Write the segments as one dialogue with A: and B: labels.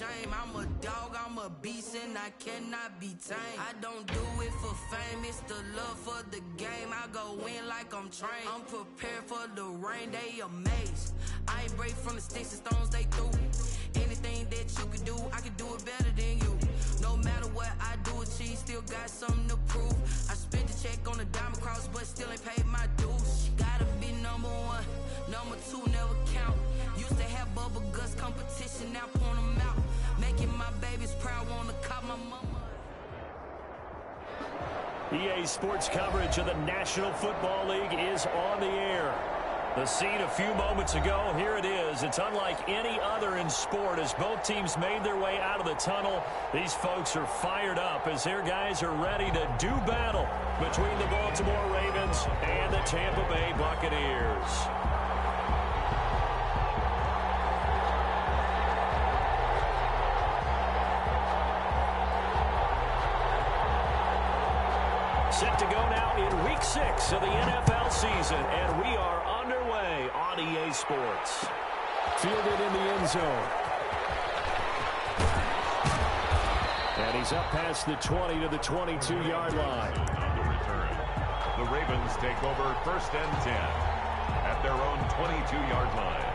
A: I'm a dog, I'm a beast, and I cannot be tamed. I don't do it for fame, it's the love for the game. I go in like I'm trained. I'm prepared for the rain, they amazed. I ain't break from the sticks and stones they threw. Anything that you can do, I can do it better than you. No matter what I do, achieve, still got something to prove. I spent the check on the diamond cross, but still ain't paid my dues. Gotta be number one, number two never count. Used to have bubble guts competition, now point them out. Making my babies proud, wanna call my mama.
B: EA Sports coverage of the National Football League is on the air. The scene a few moments ago, here it is. It's unlike any other in sport as both teams made their way out of the tunnel. These folks are fired up as their guys are ready to do battle between the Baltimore Ravens and the Tampa Bay Buccaneers. Set to go now in Week 6 of the NFL season, and we are underway on EA Sports. Fielded in the end zone. And he's up past the 20 to the 22-yard line.
C: On the return, the Ravens take over 1st and 10 at their own 22-yard line.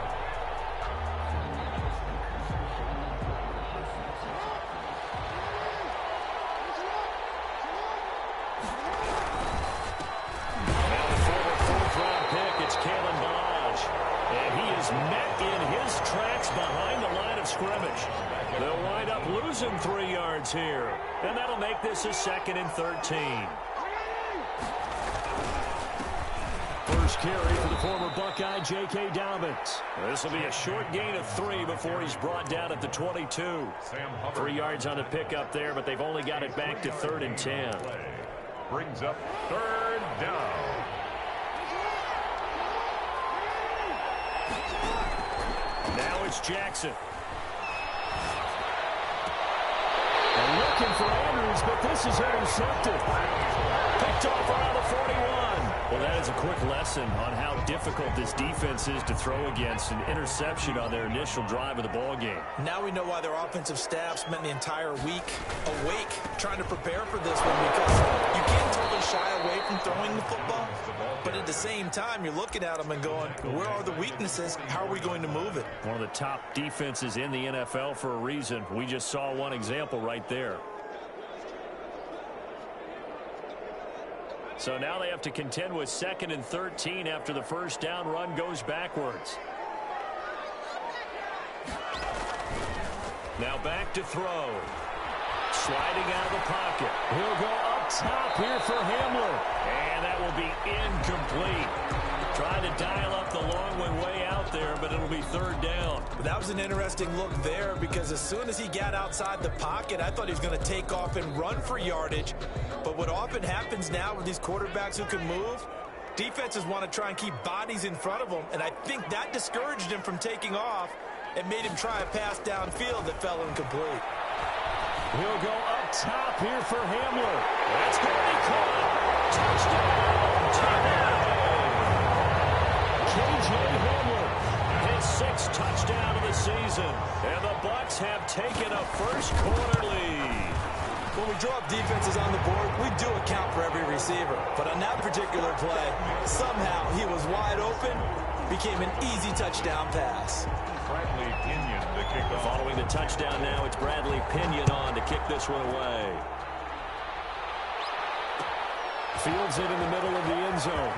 B: Met in his tracks behind the line of scrimmage. They'll wind up losing 3 yards here, and that'll make this a 2nd and 13. First carry for the former Buckeye, J.K. Dobbins. This will be a short gain of 3 before he's brought down at the 22. 3 yards on the pickup there, but they've only got it back to 3rd and 10.
C: Brings up 3rd down.
B: Now it's Jackson. And looking for Andrews, but this is intercepted. Picked off around the 41. Well, that is a quick lesson on how difficult this defense is to throw against. An interception on their initial drive of the ball game.
D: Now we know why their offensive staff spent the entire week awake trying to prepare for this one, because you can't totally shy away from throwing the football, but at the same time you're looking at them and going, where are the weaknesses? How are we going to move it?
B: One of the top defenses in the NFL for a reason. We just saw one example right there. So now they have to contend with 2nd and 13 after the first down run goes backwards. Now back to throw. Sliding out of the pocket. He'll go up top here for Hamler. And that will be incomplete. Trying to dial up the long way out there, but it'll be 3rd down.
D: That was an interesting look there, because as soon as he got outside the pocket, I thought he was going to take off and run for yardage. But what often happens now with these quarterbacks who can move, defenses want to try and keep bodies in front of them, and I think that discouraged him from taking off and made him try a pass downfield that fell incomplete.
B: He'll go up top here for Hamler. That's going to be caught. Touchdown! K.J. Hamler, his 6th touchdown of the season, and the Bucs have taken a first-quarter lead.
D: When we draw up defenses on the board, we do account for every receiver. But on that particular play, somehow he was wide open, became an easy touchdown pass.
C: Bradley Pinion to kick off.
B: Following the touchdown now, it's Bradley Pinion on to kick this one away. Fields it in the middle of the end zone.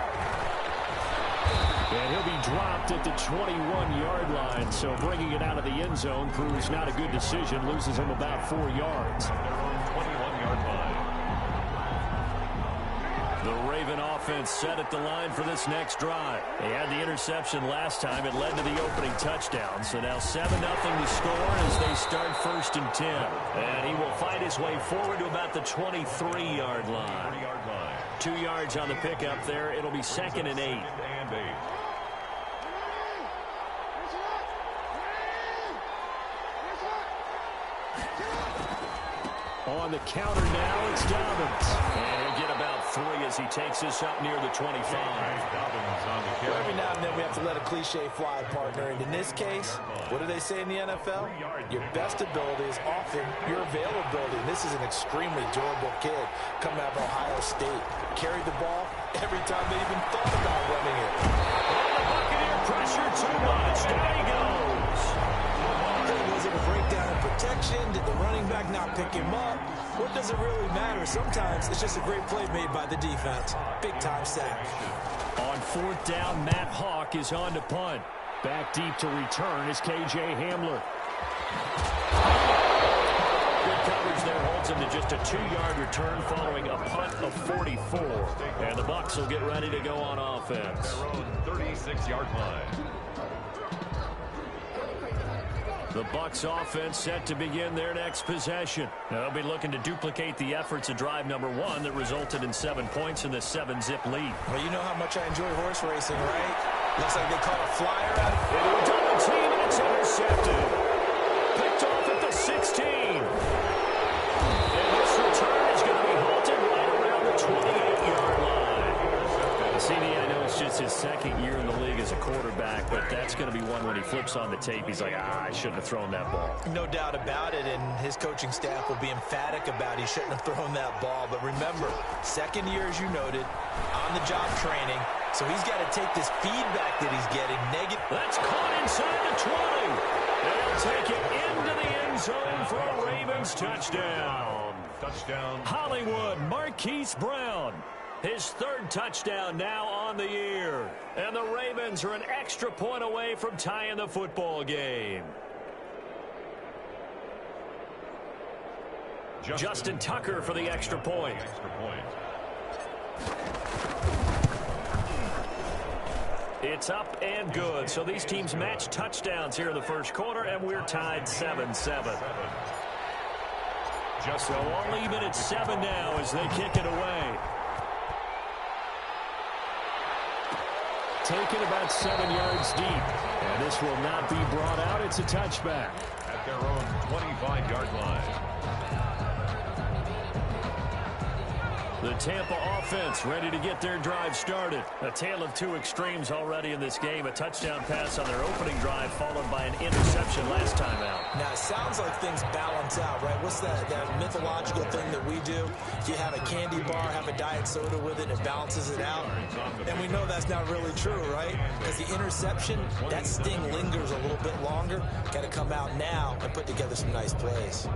B: And he'll be dropped at the 21-yard line, so bringing it out of the end zone proves not a good decision. Loses him about 4 yards.
C: Their own 21-yard line.
B: The Raven offense set at the line for this next drive. They had the interception last time. It led to the opening touchdown. So now 7-0 to score as they start 1st and 10. And he will fight his way forward to about the 23-yard line. 2 yards on the pickup there. It'll be 2nd and 8. On the counter now, it's Dobbins. And he'll get about 3 as he takes this up near the 25.
D: Well, every now and then we have to let a cliche fly, partner. And in this case, what do they say in the NFL? Your best ability is often your availability. And this is an extremely durable kid coming out of Ohio State. Carried the ball every time they even thought about running it.
B: And the Buccaneer pressure too much. Down he goes.
D: Was it a breakdown in protection? Did the running back not pick him up? What does it really matter? Sometimes it's just a great play made by the defense. Big-time sack.
B: On 4th down, Matt Hawk is on to punt. Back deep to return is K.J. Hamler. Good coverage there holds him to just a 2-yard return following a punt of 44. And the Bucs will get ready to go on offense.
C: Their own 36-yard line.
B: The Bucs offense set to begin their next possession. They'll be looking to duplicate the efforts of drive number 1 that resulted in 7 points in the 7-zip lead.
D: Well, you know how much I enjoy horse racing, right? Looks like they caught a flyer out.
B: Into a double team, and it's intercepted. Picked off at the 16. And this return is going to be halted right around the 28-yard line. CD, I know it's just his 2nd year in the league as a quarterback, but that's going to be one when he flips on the tape. He's like, I shouldn't have thrown that ball.
D: No doubt about it, and his coaching staff will be emphatic about he shouldn't have thrown that ball. But remember, 2nd year, as you noted, on-the-job training, so he's got to take this feedback that he's getting negative.
B: That's caught inside the 20. They'll take it into the end zone for a Ravens touchdown.
C: Touchdown.
B: Hollywood Marquise Brown. His 3rd touchdown now on the year. And the Ravens are an extra point away from tying the football game. Justin Tucker for the extra point. It's up and good. So these teams match touchdowns here in the first quarter, and we're tied 7-7. So all even at 7 now as they kick it away. Taken about 7 yards deep. And this will not be brought out. It's a touchback.
C: At their own 25-yard line.
B: The Tampa offense ready to get their drive started. A tale of 2 extremes already in this game. A touchdown pass on their opening drive followed by an interception last time out.
D: Now, it sounds like things balance out, right? What's that mythological thing that we do? You have a candy bar, have a diet soda with it, and it balances it out. And we know that's not really true, right? Because the interception, that sting lingers a little bit longer. Got to come out now and put together some nice plays.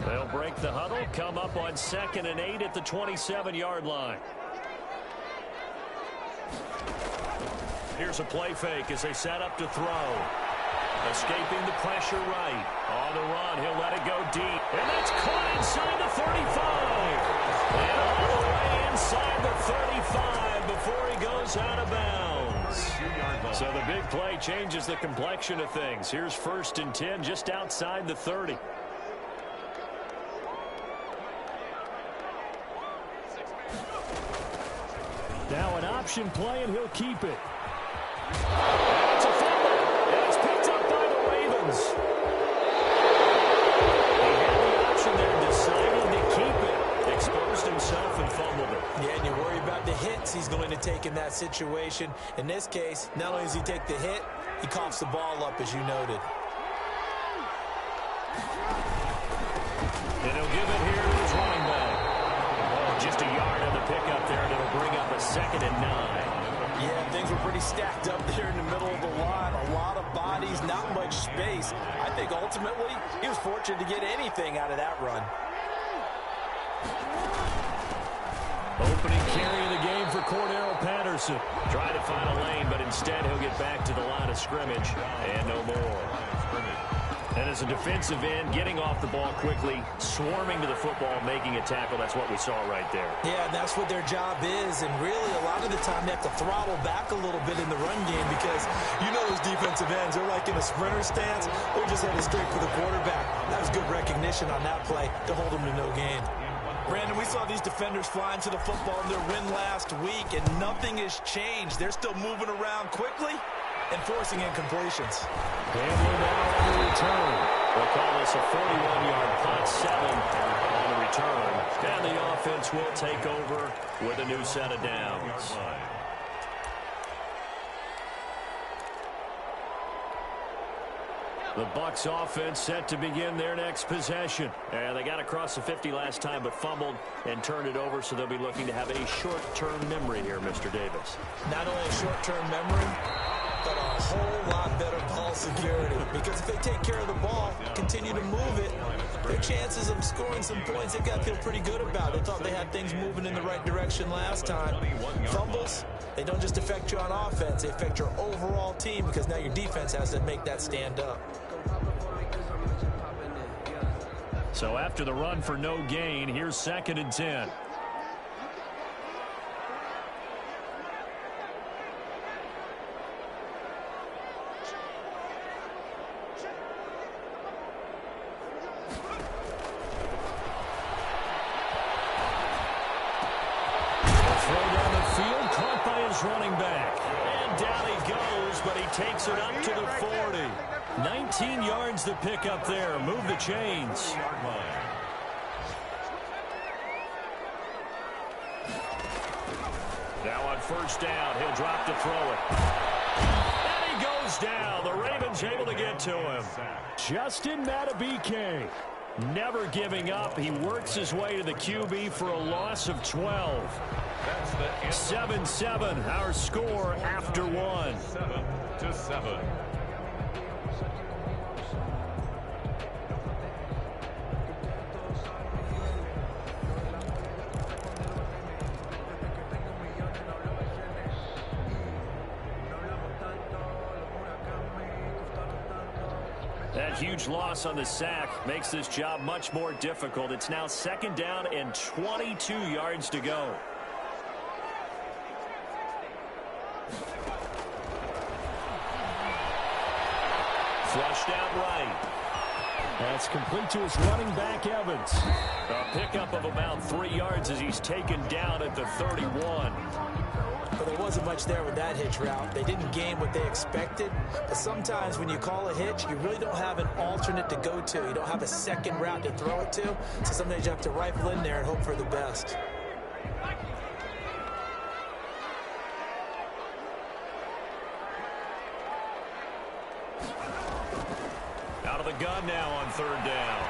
B: They'll break the huddle, come up on 2nd and 8 at the 27-yard line. Here's a play fake as they set up to throw. Escaping the pressure right. On the run, he'll let it go deep. And that's caught inside the 35. And all the way inside the 35 before he goes out of bounds. So the big play changes the complexion of things. Here's 1st and 10 just outside the 30. Now an option play, and he'll keep it. And it's a fumble, and it's picked up by the Ravens. He had the option there, decided to keep it, exposed himself and fumbled it.
D: Yeah, and you worry about the hits he's going to take in that situation. In this case, not only does he take the hit, he coughs the ball up, as you noted.
B: And he'll give it here to his running back. Oh, just a yard on the pickup there, and it'll bring up a 2nd and 9.
D: Yeah, things were pretty stacked up there in the middle of the line. A lot of bodies, not much space. I think ultimately he was fortunate to get anything out of that run.
B: Opening carry of the game for Cordero Patterson. Trying to find a lane, but instead he'll get back to the line of scrimmage and no more. And as a defensive end, getting off the ball quickly, swarming to the football, making a tackle, that's what we saw right there.
D: Yeah, and that's what their job is, and really a lot of the time they have to throttle back a little bit in the run game because you know those defensive ends, they're like in a sprinter stance, they're just headed straight for the quarterback. That was good recognition on that play to hold them to no gain. Brandon, we saw these defenders flying to the football in their win last week, and nothing has changed. They're still moving around quickly, and forcing incompletions.
B: Gambler now on the return. We'll call this a 41-yard punt, 7 on the return. And the offense will take over with a new set of downs. The Bucs offense set to begin their next possession. And they got across the 50 last time but fumbled and turned it over, so they'll be looking to have a short-term memory here, Mr. Davis.
D: Not only a short-term memory, but a whole lot better ball security. Because if they take care of the ball, continue to move it, their chances of scoring some points, they've got to feel pretty good about. They thought they had things moving in the right direction last time. Fumbles, they don't just affect you on offense, they affect your overall team because now your defense has to make that stand up.
B: So after the run for no gain, here's 2nd and 10. Running back. And down he goes, but he takes it up to the 40. 19 yards to pick up there. Move the chains. Now on 1st down, he'll drop to throw it. And he goes down. The Ravens able to get to him. Justin Matabike. Never giving up. He works his way to the QB for a loss of 12. 7-7, our score after 1.
C: 7-7.
B: That huge loss on the sack makes this job much more difficult. It's now 2nd down and 22 yards to go. Flushed out right. That's complete to his running back, Evans. A pickup of about 3 yards as he's taken down at the 31.
D: But there wasn't much there with that hitch route. They didn't gain what they expected. But sometimes when you call a hitch, you really don't have an alternate to go to. You don't have a second route to throw it to. So sometimes you have to rifle in there and hope for the best.
B: Out of the gun now on 3rd down.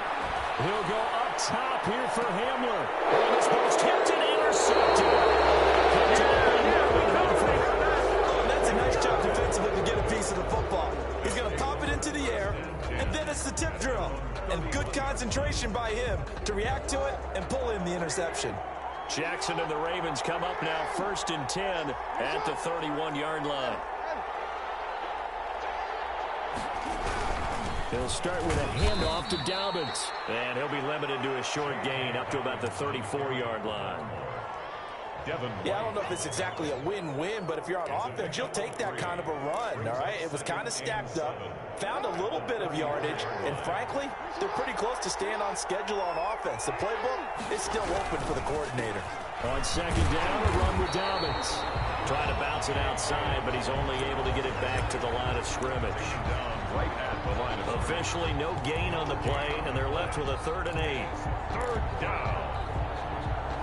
B: He'll go up top here for Hamler. And this ball's tipped and intercepted.
D: Oh, that's a nice job defensively to get a piece of the football. He's going to pop it into the air, and then it's the tip drill. And good concentration by him to react to it and pull in the interception.
B: Jackson and the Ravens come up now 1st and 10 at the 31-yard line. He'll start with a handoff to Dobbins. And he'll be limited to a short gain up to about the 34-yard line.
D: Yeah, I don't know if it's exactly a win-win, but if you're on offense, you'll take that kind of a run, all right? It was kind of stacked up, found a little bit of yardage, and frankly, they're pretty close to staying on schedule on offense. The playbook is still open for the coordinator.
B: On 2nd down, a run with Dobbins. Trying to bounce it outside, but he's only able to get it back to the line of scrimmage. Officially no gain on the play, and they're left with a 3rd and 8.
C: 3rd down.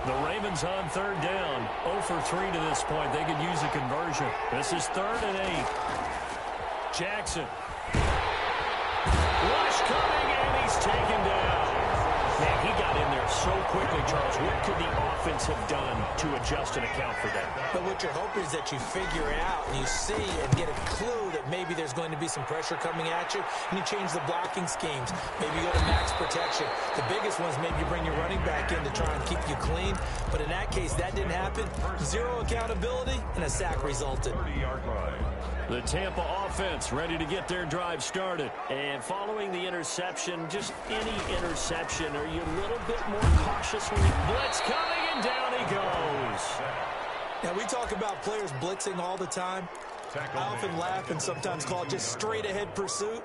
B: The Ravens on 3rd down. 0 for 3 to this point. They could use a conversion. This is 3rd and 8. Jackson. Rush coming, and he's taken down. Man, he got in there so quickly, Charles. What could the offense have done to adjust and account for that?
D: But what you're hoping is that you figure out and you see and get a clue that maybe there's going to be some pressure coming at you, and you change the blocking schemes. Maybe you go to max protection. The biggest one is maybe you bring your running back in to try and keep you clean. But in that case, that didn't happen. 0 accountability, and a sack resulted.
C: 30-yard line.
B: The Tampa offense ready to get their drive started. And following the interception, just any interception, are you a little bit more cautious when you blitz coming, and down he goes.
D: Now, we talk about players blitzing all the time. I often laugh and sometimes call it just straight-ahead pursuit.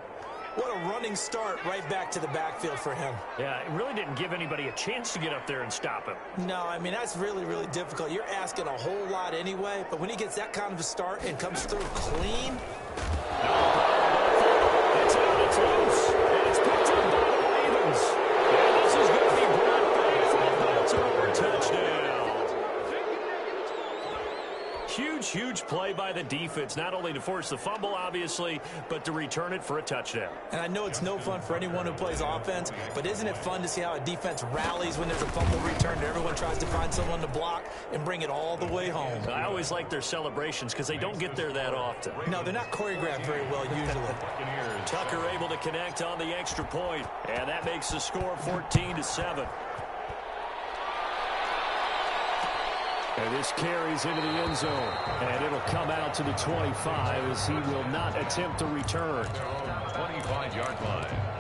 D: What a running start right back to the backfield for him.
B: Yeah, it really didn't give anybody a chance to get up there and stop him.
D: No, I mean, that's really, really difficult. You're asking a whole lot anyway, but when he gets that kind of a start and comes through clean,
B: It's out, it's loose, and it's picked up by the Ravens. And this is going to be brought back for a Baltimore touchdown. Huge play by the defense, not only to force the fumble, obviously, but to return it for a touchdown.
D: And I know it's no fun for anyone who plays offense, but isn't it fun to see how a defense rallies when there's a fumble return and everyone tries to find someone to block and bring it all the way home?
B: I always like their celebrations because they don't get there that often.
D: No, they're not choreographed very well usually.
B: Tucker able to connect on the extra point, and that makes the score 14-7. And this carries into the end zone. And it'll come out to the 25 as he will not attempt to return.
C: 25-yard line.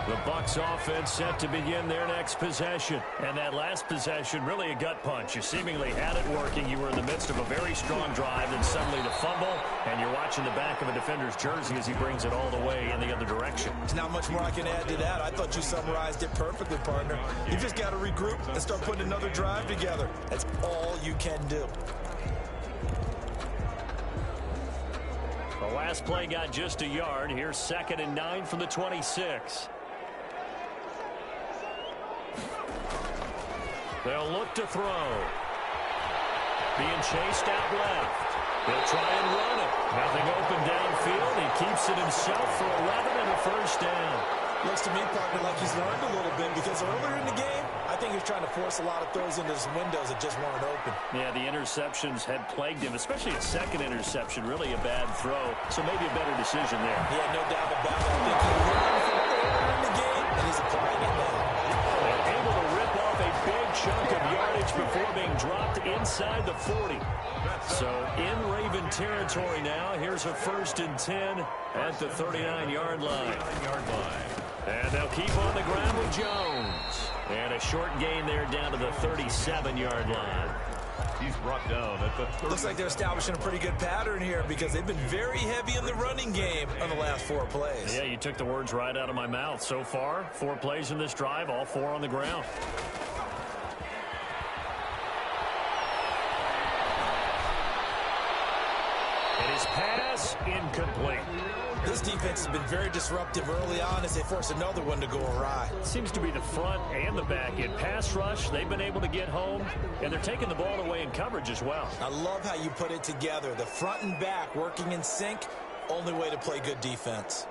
B: The Bucs offense set to begin their next possession. And that last possession, really a gut punch. You seemingly had it working. You were in the midst of a very strong drive, then suddenly the fumble, and you're watching the back of a defender's jersey as he brings it all the way in the other direction.
D: There's not much more I can add to that. I thought you summarized it perfectly, partner. You just got to regroup and start putting another drive together. That's all you can do.
B: The last play got just a yard. Here's 2nd and 9 from the 26. They'll look to throw. Being chased out left. They'll try and run it. Nothing open downfield. He keeps it himself for 11 and a first down.
D: Looks to me, partner, like he's learned a little bit because earlier in the game, I think he was trying to force a lot of throws into some windows that just weren't open.
B: Yeah, the interceptions had plagued him, especially a second interception. Really a bad throw, so maybe a better decision there.
D: Yeah, no doubt about it. I think he learned from earlier in the game, and he's applying it now.
B: Able to rip off a big chunk of yardage before being dropped inside the 40. So in Raven territory now. Here's a 1st and 10 at the 39-yard line. And they'll keep on the ground with Jones. And a short gain there down to the 37-yard line.
C: He's brought down at the 30.
D: Looks like they're establishing a pretty good pattern here because they've been very heavy in the running game on the last 4 plays.
B: Yeah, you took the words right out of my mouth. So far, 4 plays in this drive, all 4 on the ground. It is pass incomplete.
D: This defense has been very disruptive early on as they force another one to go awry.
B: Seems to be the front and the back end. Pass rush, they've been able to get home, and they're taking the ball away in coverage as well.
D: I love how you put it together. The front and back working in sync, only way to play good defense.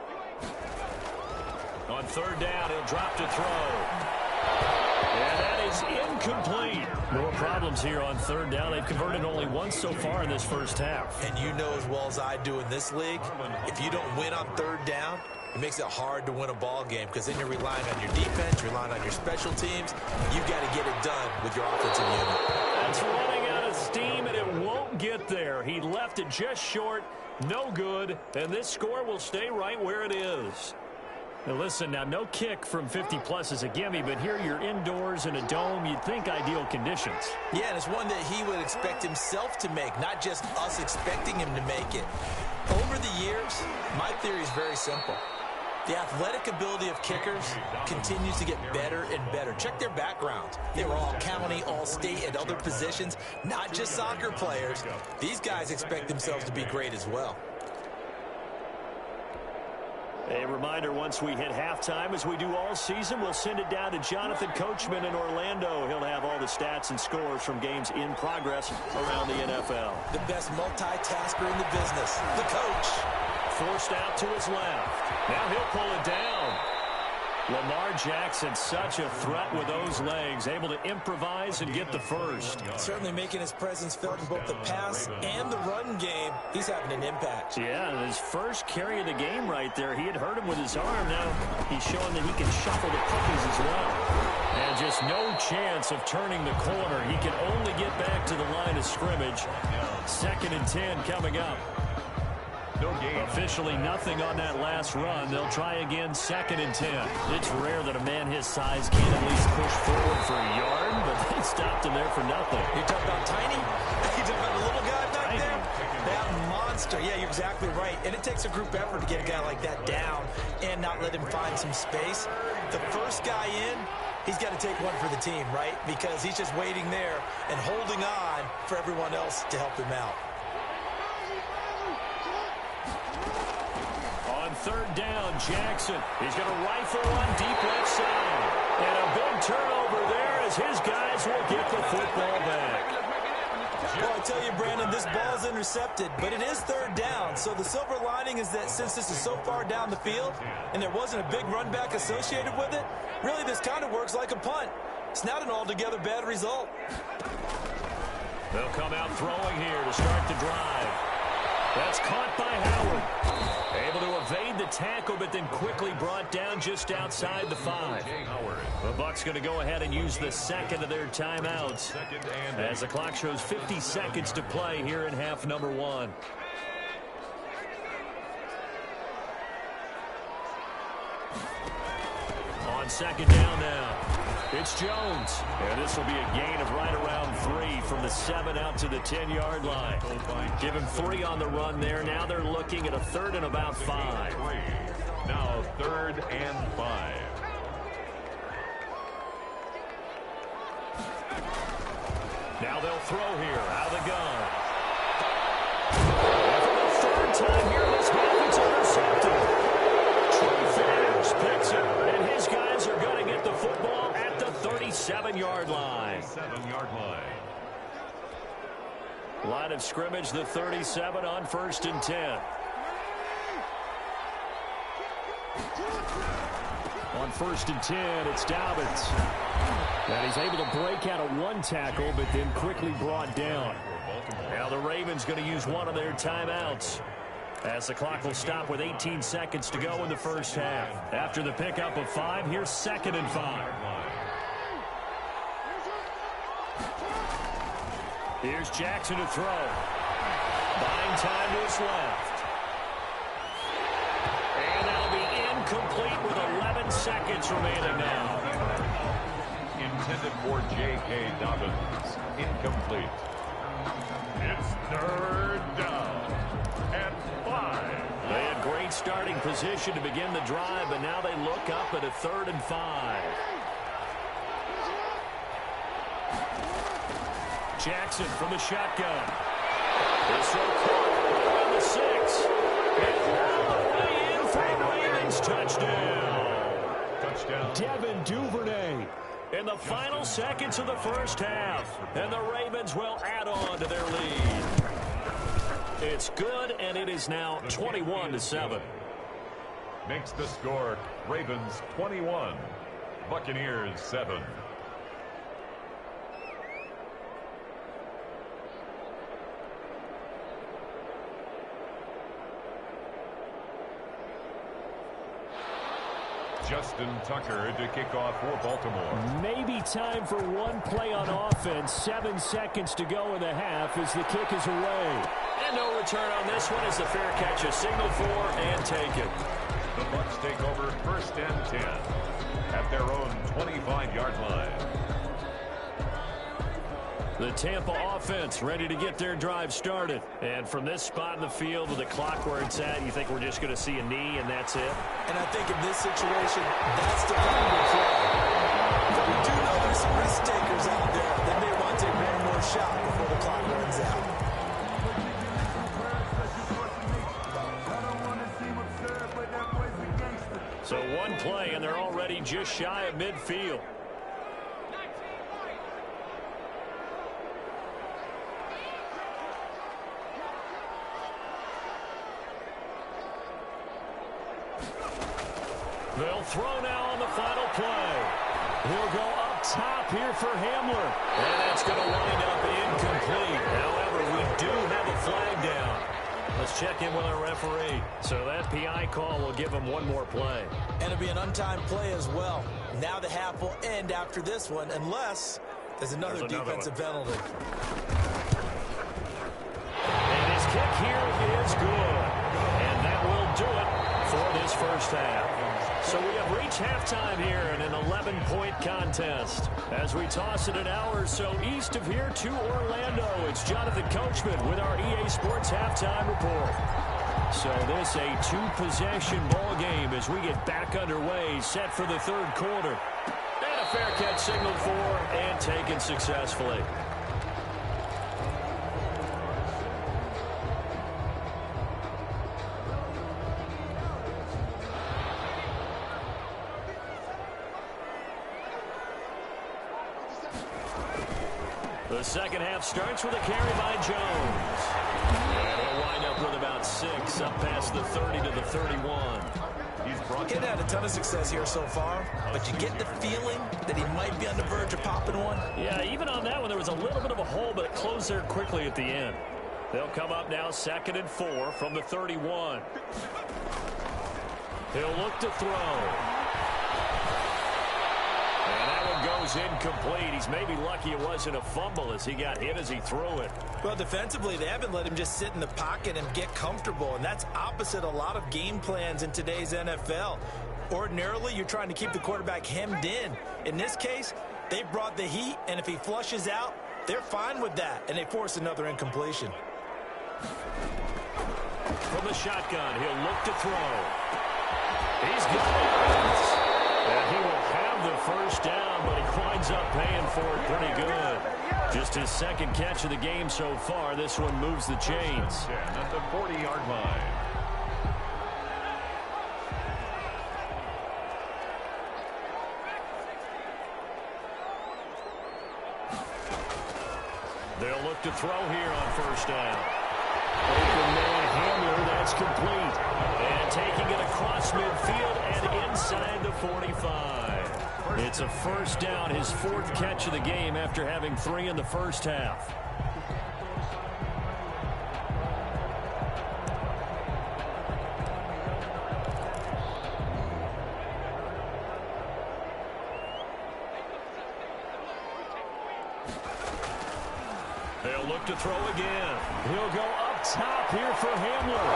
B: On 3rd down, he'll drop to throw. And that is incomplete. More problems here on 3rd down. They've converted only once so far in this first half.
D: And you know as well as I do in this league, if you don't win on 3rd down, it makes it hard to win a ball game because then you're relying on your defense, you're relying on your special teams. You've got to get it done with your offensive unit.
B: That's running out of steam, and it won't get there. He left it just short, no good, and this score will stay right where it is. Now listen, now no kick from 50-plus is a gimme, but here you're indoors in a dome. You'd think ideal conditions.
D: Yeah, and it's one that he would expect himself to make, not just us expecting him to make it. Over the years, my theory is very simple. The athletic ability of kickers continues to get better and better. Check their background. They were all county, all state, and other positions, not just soccer players. These guys expect themselves to be great as well.
B: A reminder, once we hit halftime, as we do all season, we'll send it down to Jonathan Coachman in Orlando. He'll have all the stats and scores from games in progress around the NFL.
D: The best multitasker in the business, the coach.
B: Forced out to his left. Now he'll pull it down. Lamar Jackson, such a threat with those legs, able to improvise and get the first.
D: Certainly making his presence felt in both the pass and the run game. He's having an impact.
B: Yeah, his first carry of the game right there. He had hurt him with his arm. Now he's showing that he can shuffle the puppies as well. And just no chance of turning the corner. He can only get back to the line of scrimmage. 2nd and 10 coming up.
C: No gain.
B: Officially nothing on that last run. They'll try again, 2nd and 10. It's rare that a man his size can't at least push forward for a yard, but they stopped him there for nothing.
D: You're talking about tiny? You're talking about the little guy back there? That monster. Yeah, you're exactly right. And it takes a group effort to get a guy like that down and not let him find some space. The first guy in, he's got to take one for the team, right? Because he's just waiting there and holding on for everyone else to help him out.
B: third down. Jackson, he's going to rifle one deep left side. And a big turnover there as his guys will get the football back.
D: Well, I tell you, Brandon, this ball is intercepted, but it is third down. So the silver lining is that since this is so far down the field and there wasn't a big run back associated with it, really this kind of works like a punt. It's not an altogether bad result.
B: They'll come out throwing here to start the drive. That's caught by Howard. Able to evade the tackle, but then quickly brought down just outside the 5. The Bucs going to go ahead and use the second of their timeouts as the clock shows 50 seconds to play here in half number 1. On second down now, it's Jones. And this will be a gain of right around 3 from the 7 out to the 10-yard line. Give him 3 on the run there. Now they're looking at a third and about 5.
C: Now third and 5.
B: Now they'll throw here out of the gun. And for the third time here in this half, it's intercepted. Trey Flanders picks it, and his guys are going to get the football at the 37-yard line.
C: 7-yard line.
B: Line of scrimmage, the 37 on 1st and 10. On 1st and 10, it's Dobbins. And he's able to break out of one tackle, but then quickly brought down. Now the Ravens going to use one of their timeouts, as the clock will stop with 18 seconds to go in the first half. After the pickup of 5, here's 2nd and 5. Here's Jackson to throw. Buying time to his left. And that'll be incomplete with 11 seconds remaining now.
C: Intended for J.K. Dobbins. Incomplete. It's third down and 5.
B: They had great starting position to begin the drive, but now they look up at a 3rd and 5. Jackson from the shotgun. This will caught around the 6. And all the way in for a Ravens touchdown. Devin Duvernay in the final seconds of the first half. And the Ravens will add on to their lead. It's good, and it is now 21-7.
C: Makes the score Ravens 21, Buccaneers 7. Justin Tucker to kick off for Baltimore.
B: Maybe time for one play on offense. 7 seconds to go in the half as the kick is away. And no return on this one as the fair catch is signaled for and taken.
C: The Bucs take over 1st and 10 at their own 25-yard line.
B: The Tampa offense ready to get their drive started. And from this spot in the field with the clock where it's at, you think we're just going to see a knee and that's it?
D: And I think in this situation, that's the primary play. But we do know there's some risk takers out there that may want to take one more shot before the clock runs out.
B: So one play and they're already just shy of midfield. They'll throw now on the final play. He'll go up top here for Hamler. And that's going to wind up incomplete. However, we do have a flag down. Let's check in with our referee. So that PI call will give him one more play.
D: And it'll be an untimed play as well. Now the half will end after this one, unless there's another defensive penalty.
B: And his kick here is good. And that will do it for this first half. So we have reached halftime here in an 11-point contest. As we toss it an hour or so east of here to Orlando, it's Jonathan Coachman with our EA Sports Halftime Report. So this a 2-possession ball game as we get back underway, set for the third quarter. And a fair catch signaled for and taken successfully. The second half starts with a carry by Jones. And he'll wind up with about 6, up past the 30 to the 31.
D: He's had a ton of success here so far, but you get the feeling that he might be on the verge of popping one.
B: Yeah, even on that one, there was a little bit of a hole, but it closed there quickly at the end. They'll come up now 2nd and 4 from the 31. He'll look to throw. And that one goes incomplete. He's maybe lucky it wasn't a fumble as he got hit as he threw it.
D: Well, defensively, they haven't let him just sit in the pocket and get comfortable, and that's opposite a lot of game plans in today's NFL. Ordinarily, you're trying to keep the quarterback hemmed in. In this case, they brought the heat, and if he flushes out, they're fine with that, and they force another incompletion.
B: From the shotgun, he'll look to throw. He's got it. And he will have the first down, but he winds up paying for it pretty good. Just his second catch of the game so far. This one moves the chains.
C: At the 40-yard line.
B: They'll look to throw here on first down. Open man Hamler, that's complete. And taking it across midfield and inside the 45. It's a first down, his 4th catch of the game after having 3 in the first half. They'll look to throw again. He'll go up top here for Hamler.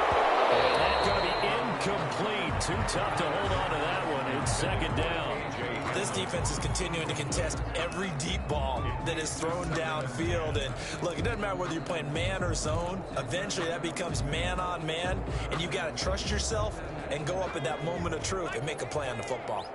B: And that's going to be incomplete. Too tough to hold on to that one. It's 2nd down.
D: This defense is continuing to contest every deep ball that is thrown downfield. And look, it doesn't matter whether you're playing man or zone. Eventually that becomes man on man. And you've got to trust yourself and go up at that moment of truth and make a play on the football.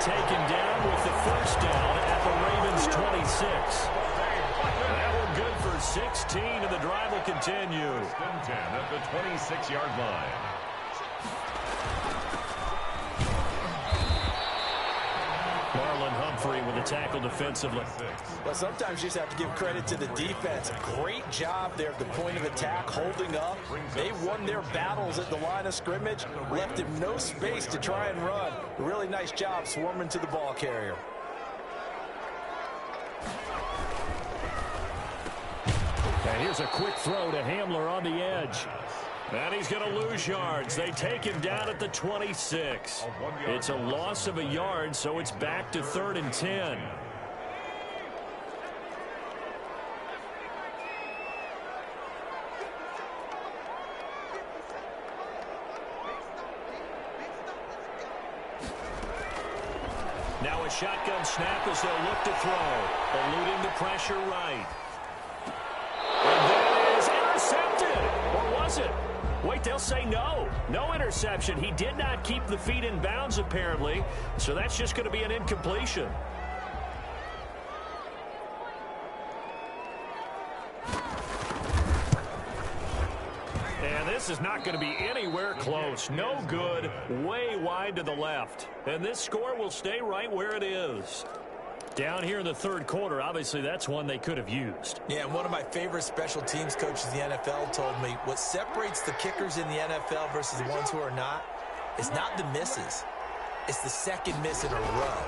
B: Taken down with the first down at the Ravens 26. That one good for 16, and the drive will continue.
C: 10 at the 26-yard line.
B: Marlon Humphrey with the tackle defensively.
D: Well, sometimes you just have to give credit to the defense. Great job there at the point of attack, holding up. They won their battles at the line of scrimmage, left him no space to try and run. A really nice job swarming to the ball carrier.
B: And here's a quick throw to Hamler on the edge. And he's going to lose yards. They take him down at the 26. It's a loss of a yard, so it's back to 3rd and 10. Now a shotgun snap as they'll look to throw. Eluding the pressure right. And that is intercepted. Or was it? Wait, they'll say no. No interception. He did not keep the feet in bounds, apparently. So that's just going to be an incompletion. And this is not going to be anywhere close. No good. Way wide to the left. And this score will stay right where it is. Down here in the 3rd quarter, obviously that's one they could have used.
D: Yeah, and one of my favorite special teams coaches in the NFL told me what separates the kickers in the NFL versus the ones who are not is not the misses. It's the second miss in a row.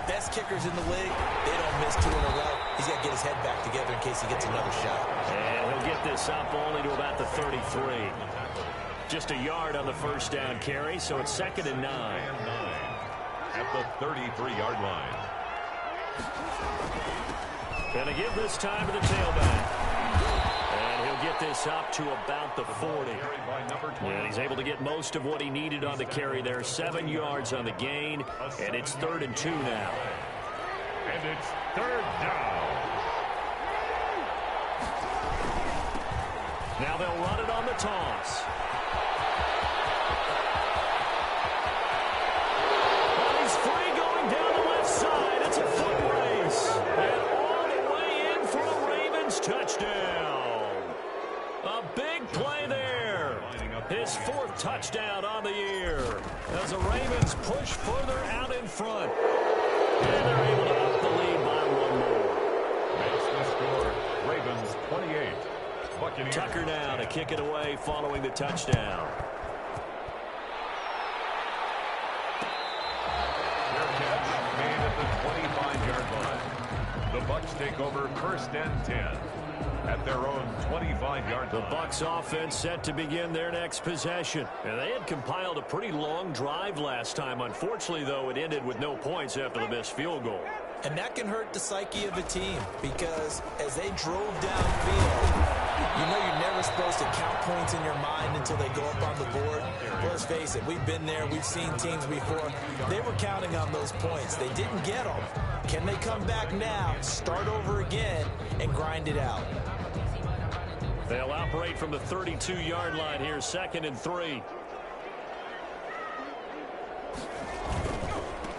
D: Best kickers in the league, they don't miss 2 in a row. He's got to get his head back together in case he gets another shot.
B: And he'll get this up only to about the 33. Just a yard on the first down carry, so it's 2nd and 9.
C: At the 33-yard line.
B: And to give this time to the tailback. And he'll get this up to about the 40. And he's able to get most of what he needed on the carry there. 7 yards on the gain. And it's 3rd and 2 now.
C: And it's 3rd down.
B: Now they'll run it on the toss. Well, he's free going down the left side. It's a foot race. And all the way in for a Ravens Ravens touchdown. A big play there. His 4th touchdown on the year as the Ravens push further out in front. And they're able to up the lead by 1 more.
C: Makes the score Ravens 28. Buccaneers.
B: Tucker now to kick it away following the touchdown.
C: Their catch made at the 25-yard line. The Bucs take over 1st and 10 at their own 25-yard line.
B: The Bucs offense set to begin their next possession. And they had compiled a pretty long drive last time. Unfortunately, though, it ended with no points after the missed field goal.
D: And that can hurt the psyche of a team because as they drove downfield, you know you're never supposed to count points in your mind until they go up on the board. Let's face it, we've been there. We've seen teams before. They were counting on those points. They didn't get them. Can they come back now, start over again, and grind it out?
B: They'll operate from the 32-yard line here, 2nd and 3.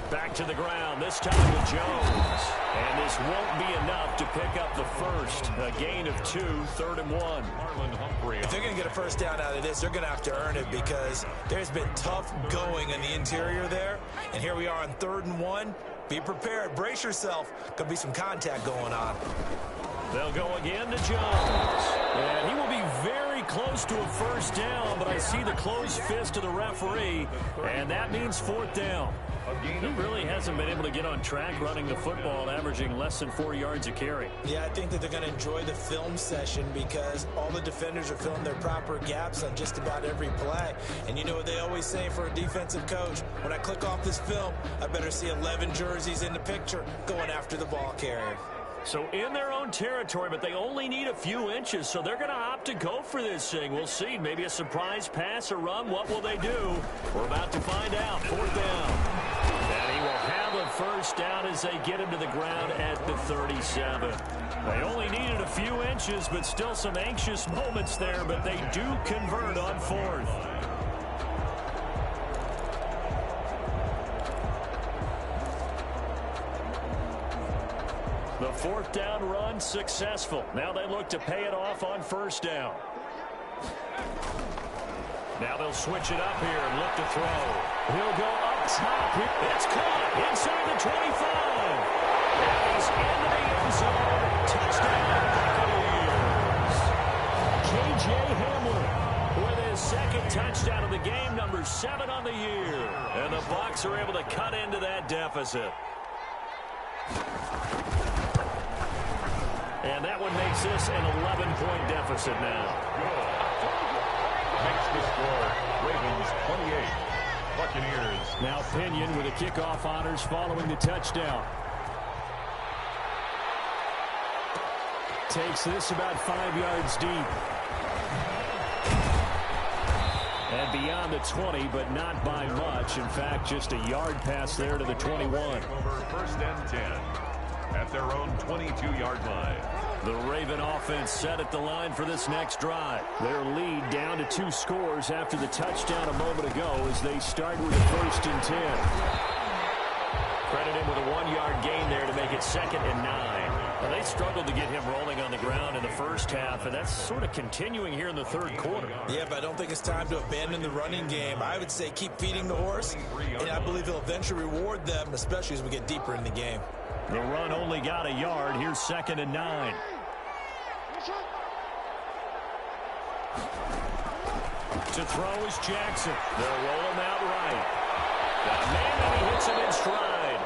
B: Back to the ground, this time with Jones. And this won't be enough to pick up the first. A gain of 2, 3rd and 1.
D: If they're going to get a first down out of this, they're going to have to earn it because there's been tough going in the interior there. And here we are on 3rd and 1. Be prepared. Brace yourself. Could be some contact going on.
B: They'll go again to Jones. And he will be very close to a first down, but I see the closed fist of the referee, and that means 4th down. He really hasn't been able to get on track running the football, averaging less than 4 yards a carry.
D: Yeah, I think that they're going to enjoy the film session because all the defenders are filling their proper gaps on just about every play. And you know what they always say for a defensive coach? When I click off this film, I better see 11 jerseys in the picture going after the ball carrier.
B: So in their own territory, but they only need a few inches, so they're going to opt to go for this thing. We'll see. Maybe a surprise pass or run. What will they do? We're about to find out. 4th down. And he will have a first down as they get him to the ground at the 37. They only needed a few inches, but still some anxious moments there, but they do convert on 4th. The 4th down run successful. Now they look to pay it off on 1st down. Now they'll switch it up here and look to throw. He'll go up top. It's caught inside the 25. And he's into the end zone. Touchdown, Buccaneers. K.J. Hamler with his 2nd touchdown of the game, number 7 on the year. And the Bucs are able to cut into that deficit. And that one makes this an 11-point deficit now.
C: Makes the score Ravens 28. Buccaneers.
B: Now Pinion with the kickoff honors following the touchdown. Takes this about 5 yards deep. And beyond the 20, but not by much. In fact, just a yard pass there to the 21.
C: Over 1st and 10 at their own 22-yard line.
B: The Raven offense set at the line for this next drive. Their lead down to 2 scores after the touchdown a moment ago as they start with a 1st and 10. Credit him with a 1-yard gain there to make it 2nd and 9. Well, they struggled to get him rolling on the ground in the first half, and that's sort of continuing here in the 3rd quarter.
D: Yeah, but I don't think it's time to abandon the running game. I would say keep feeding the horse, and I believe he'll eventually reward them, especially as we get deeper in the game.
B: The run only got a yard. Here's 2nd and 9. To throw is Jackson. They'll roll him out right. Got a man, and he hits him in stride.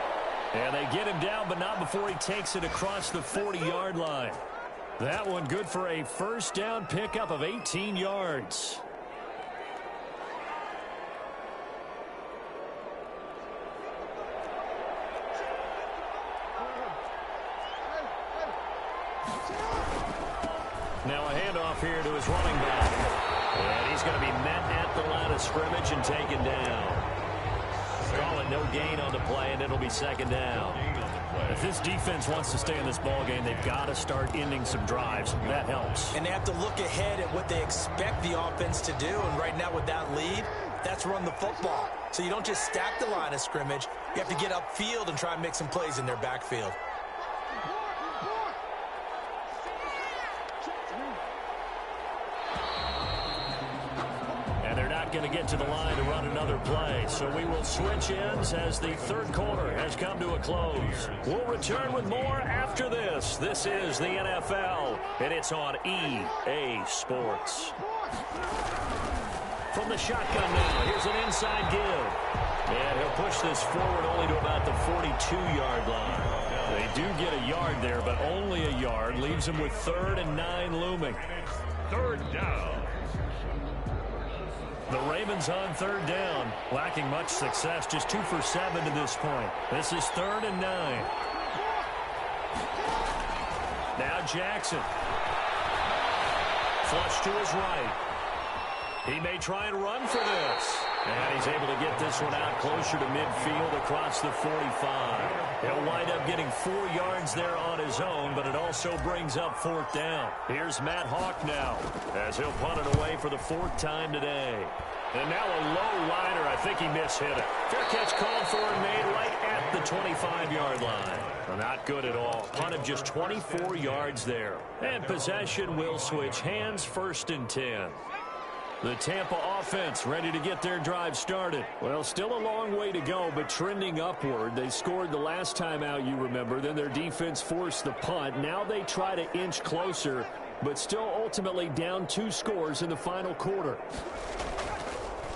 B: And they get him down, but not before he takes it across the 40-yard line. That one good for a first down pickup of 18 yards. Now a handoff here to his running back. And he's going to be met at the line of scrimmage and taken down. Call it no gain on the play, and it'll be 2nd down. If this defense wants to stay in this ballgame, they've got to start ending some drives. That helps.
D: And they have to look ahead at what they expect the offense to do. And right now with that lead, that's run the football. So you don't just stack the line of scrimmage. You have to get upfield and try and make some plays in their backfield.
B: And they're not going to get to the line to run another play. So we will switch ends as the third quarter has come to a close. We'll return with more after this. This is the NFL, and it's on EA Sports. From the shotgun now, here's an inside give. And he'll push this forward only to about the 42-yard line. They do get a yard there, but only a yard. Leaves him with 3rd and 9 looming.
C: Third down.
B: The Ravens on 3rd down, lacking much success, just 2 for 7 to this point. This is 3rd and 9. Now Jackson. Flush to his right. He may try and run for this. And he's able to get this one out closer to midfield across the 45. He'll wind up getting 4 yards there on his own, but it also brings up 4th down. Here's Matt Hawk now as he'll punt it away for the 4th time today. And now a low liner. I think he mishit it. Fair catch called for and made right at the 25-yard line. Well, not good at all. Punt of just 24 yards there. And possession will switch hands, 1st and 10. The Tampa offense ready to get their drive started. Well, still a long way to go, but trending upward. They scored the last time out, you remember. Then their defense forced the punt. Now they try to inch closer, but still ultimately down 2 scores in the final quarter.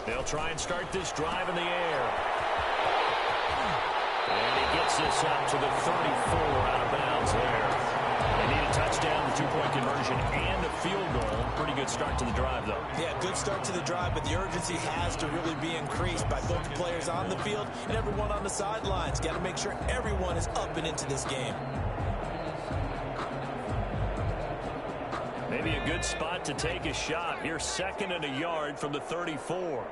B: They'll try and start this drive in the air. And he gets this up to the 34 out of bounds there. They need a touchdown, the 2-point conversion, and a field goal. Pretty good start to the drive, though.
D: Yeah, good start to the drive, but the urgency has to really be increased by both the players on the field and everyone on the sidelines. Got to make sure everyone is up and into this game.
B: Maybe a good spot to take a shot. Here's 2nd and a yard from the 34.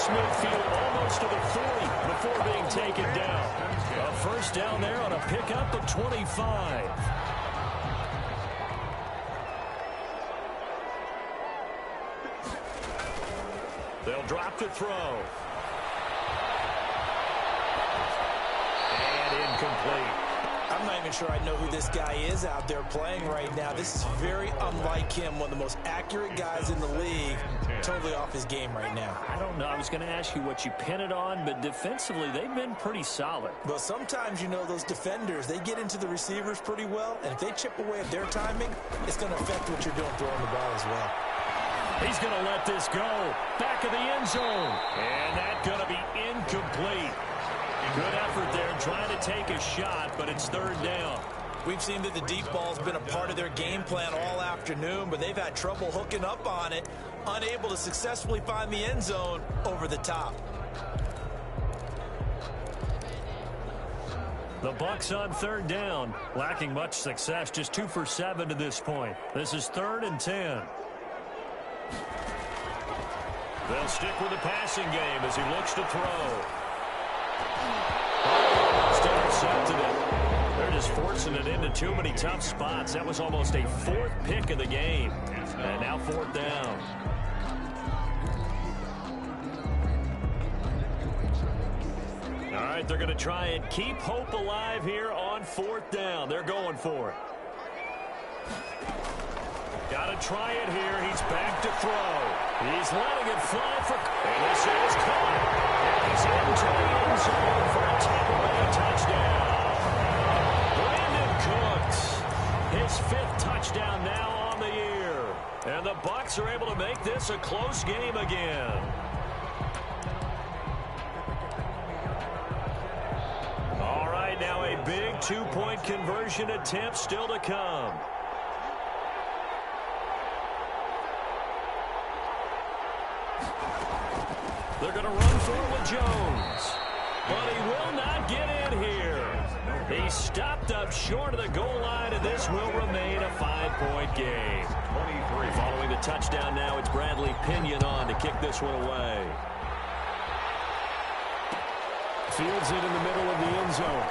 B: Midfield almost to the 40 before being taken down. A 1st down there on a pickup of 25. They'll drop to throw. And incomplete.
D: I'm not even sure I know who this guy is out there playing right now. This is very unlike him, one of the most accurate guys in the league. Totally off his game right now.
B: I don't know. I was going to ask you what you pin it on, but defensively, they've been pretty solid.
D: Well, sometimes, you know, those defenders, they get into the receivers pretty well, and if they chip away at their timing, it's going to affect what you're doing throwing the ball as well.
B: He's going to let this go. Back of the end zone. And that's going to be incomplete. Good effort there trying to take a shot, but it's 3rd down.
D: We've seen that the deep ball's been a part of their game plan all afternoon, but they've had trouble hooking up on it, unable to successfully find the end zone over the top.
B: The Bucs on 3rd down, lacking much success, just 2 for 7 to this point. This is 3rd and 10. They'll stick with the passing game as he looks to throw. Still intercepted it. They're just forcing it into too many tough spots. That was almost a 4th pick of the game. And now 4th down. All right, they're going to try and keep hope alive here on 4th down. They're going for it. Got to try it here. He's back to throw. He's letting it fly for... And this is caught. And he's into the end zone for a Tampa Bay touchdown. Brandon Cooks, his 5th touchdown now on the year. And the Bucs are able to make this a close game again. All right, now a big 2-point conversion attempt still to come. They're going to run for it with Jones. But he will not get in here. He stopped up short of the goal line, and this will remain a 5-point game. 23. Following the touchdown now, it's Bradley Pinion on to kick this one away. Fields it in the middle of the end zone.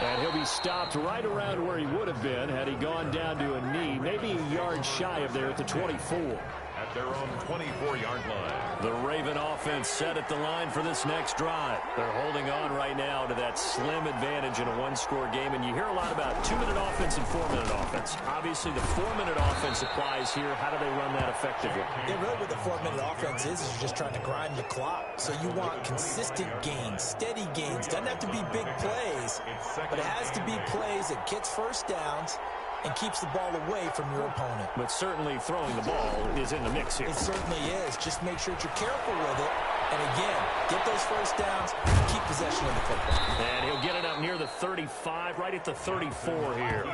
B: And he'll be stopped right around where he would have been had he gone down to a knee, maybe a yard shy of there at the 24.
C: At their own 24-yard line.
B: The Raven offense set at the line for this next drive. They're holding on right now to that slim advantage in a one-score game, and you hear a lot about 2-minute offense and 4-minute offense. Obviously, the 4-minute offense applies here. How do they run that effectively?
D: Yeah, really what the 4-minute offense is you're just trying to grind the clock. So you want consistent gains, steady gains. Doesn't have to be big plays, but it has to be plays that gets first downs and keeps the ball away from your opponent.
B: But certainly throwing the ball is in the mix here.
D: It certainly is. Just make sure that you're careful with it. And again, get those first downs, keep possession of the football.
B: And he'll get it up near the 35, right at the 34 here.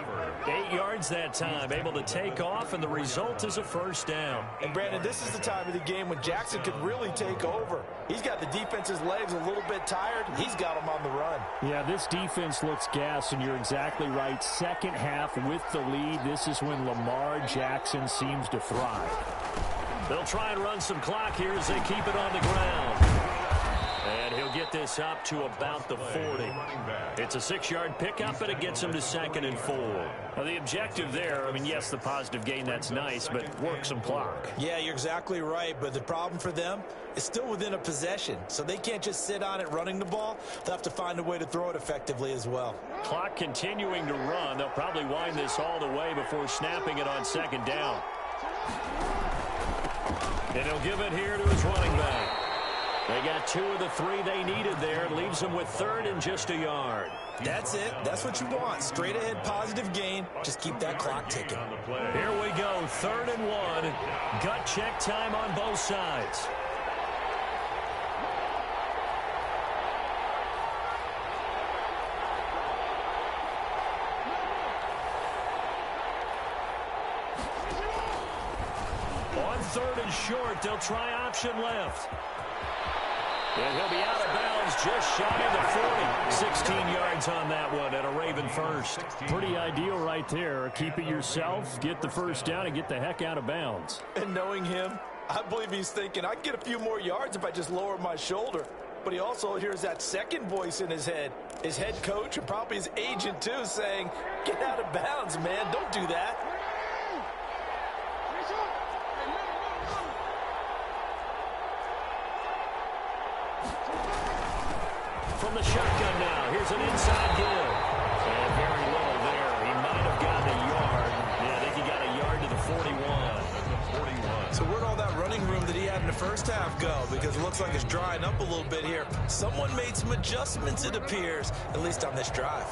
B: 8 yards that time, able to take off, and the result is a first down.
D: And Brandon, this is the time of the game when Jackson could really take over. He's got the defense's legs a little bit tired. He's got them on the run.
B: Yeah, this defense looks gassed, and you're exactly right. Second half with the lead, this is when Lamar Jackson seems to thrive. They'll try and run some clock here as they keep it on the ground. And he'll get this up to about the 40. It's a 6-yard pickup, and it gets him to 2nd and 4. Now, the objective there, I mean, yes, the positive gain, that's nice, but work some clock.
D: Yeah, you're exactly right, but the problem for them is still within a possession, so they can't just sit on it running the ball. They'll have to find a way to throw it effectively as well.
B: Clock continuing to run. They'll probably wind this all the way before snapping it on 2nd down. And he'll give it here to his running back. They got 2 of the 3 they needed there. Leaves them with 3rd and just a yard.
D: That's it. That's what you want. Straight ahead positive gain. Just keep that clock ticking.
B: Here we go. 3rd and 1. Gut check time on both sides. On 3rd and short, they'll try option left. And he'll be out of bounds just shy of the 40. 16 yards on that one and a Raven first. Pretty ideal right there. Keep it yourself, get the first down, and get the heck out of bounds.
D: And knowing him, I believe he's thinking, I can get a few more yards if I just lower my shoulder. But he also hears that second voice in his head. His head coach and probably his agent, too, saying, get out of bounds, man. Don't do that.
B: From the shotgun now, here's an inside give. And very little there. He might have gotten a yard. Yeah, I think he got a yard to the 41.
D: So where'd all that running room that he had in the first half go? Because it looks like it's drying up a little bit here. Someone made some adjustments, it appears, at least on this drive.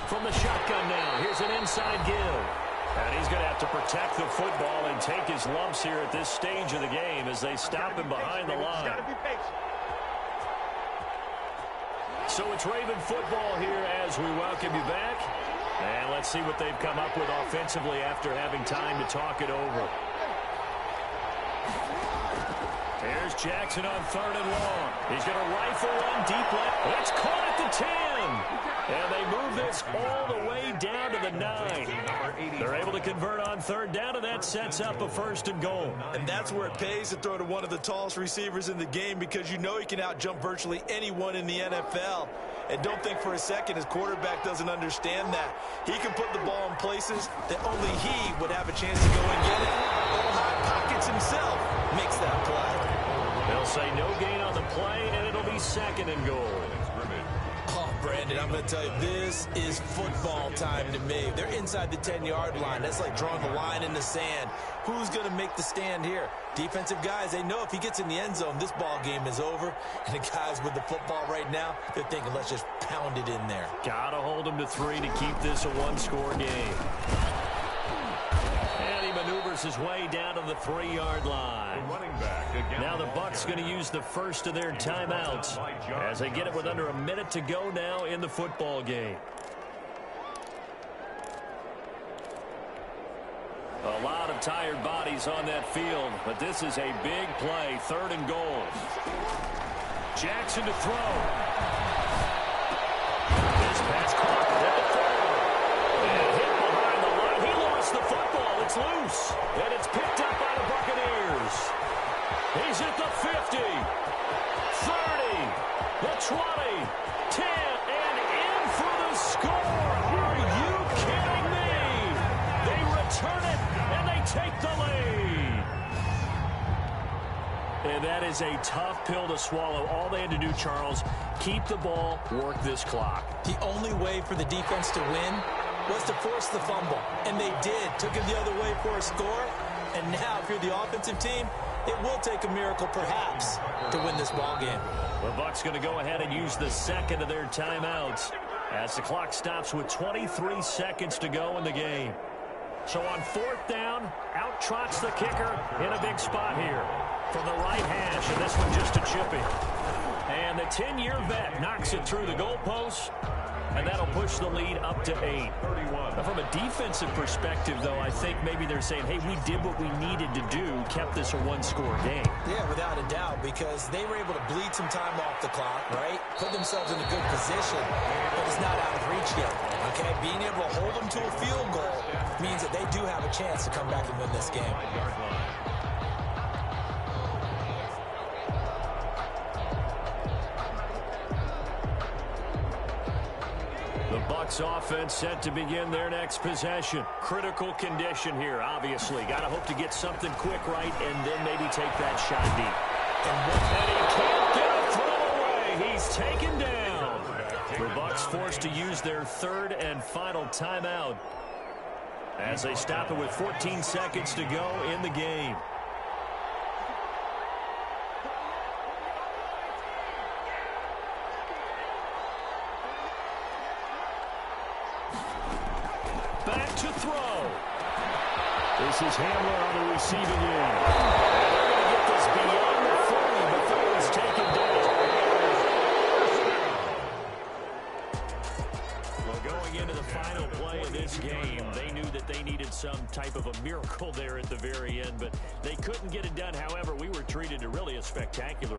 B: From the shotgun now, here's an inside give. And he's going to have to protect the football and take his lumps here at this stage of the game as they stop him behind the line. So it's Raven football here as we welcome you back. And let's see what they've come up with offensively after having time to talk it over. Here's Jackson on 3rd and long. He's going to rifle one deep left. It's caught at the 10. And they move this all the way down to the 9. They're able to convert on 3rd down, and that sets up a 1st and goal.
D: And that's where it pays to throw to one of the tallest receivers in the game, because you know he can outjump virtually anyone in the NFL. And don't think for a second his quarterback doesn't understand that. He can put the ball in places that only he would have a chance to go and get it. Little hot pockets himself makes that play.
B: They'll say no gain on the play, and it'll be 2nd and goal.
D: Oh, Brandon, I'm going to tell you, this is football time to me. They're inside the 10-yard line. That's like drawing the line in the sand. Who's going to make the stand here? Defensive guys, they know if he gets in the end zone, this ball game is over. And the guys with the football right now, they're thinking, let's just pound it in there.
B: Got to hold him to 3 to keep this a one-score game. And he maneuvers his way down to the 3-yard line. Now the Bucs going to use the first of their timeouts as they get it with under a minute to go now in the football game. A lot of tired bodies on that field, but this is a big play. 3rd and goal. Jackson to throw. This pass caught at the 30. And hit behind the line. He lost the football. It's loose. And it's picked up by the Buccaneers. He's at the 50. And that is a tough pill to swallow. All they had to do, Charles, keep the ball, work this clock.
D: The only way for the defense to win was to force the fumble. And they did. Took it the other way for a score. And now, if you're the offensive team, it will take a miracle, perhaps, to win this ball game.
B: The Bucs going to go ahead and use the second of their timeouts as the clock stops with 23 seconds to go in the game. So on fourth down, out trots the kicker in a big spot here from the right hash, and this one just a chippy. And the 10-year vet knocks it through the goalpost, and that'll push the lead up to 8. Now, from a defensive perspective, though, I think maybe they're saying, hey, we did what we needed to do, kept this a one-score game.
D: Yeah, without a doubt, because they were able to bleed some time off the clock, right? Put themselves in a good position, but it's not out of reach yet, okay? Being able to hold them to a field goal means that they do have a chance to come back and win this game.
B: The Bucs offense set to begin their next possession. Critical condition here, obviously. Got to hope to get something quick right and then maybe take that shot deep. And he can't get a throw away. He's taken down. The Bucs forced to use their third and final timeout as they stop it with 14 seconds to go in the game. Back to throw. This is Hamler on the receiving end. They're going to get this beyond the 40 before it's taken down. Well, going into the final play of this game, they knew that they needed some type of a miracle there at the very end, but they couldn't get it done. However, we were treated to really a spectacular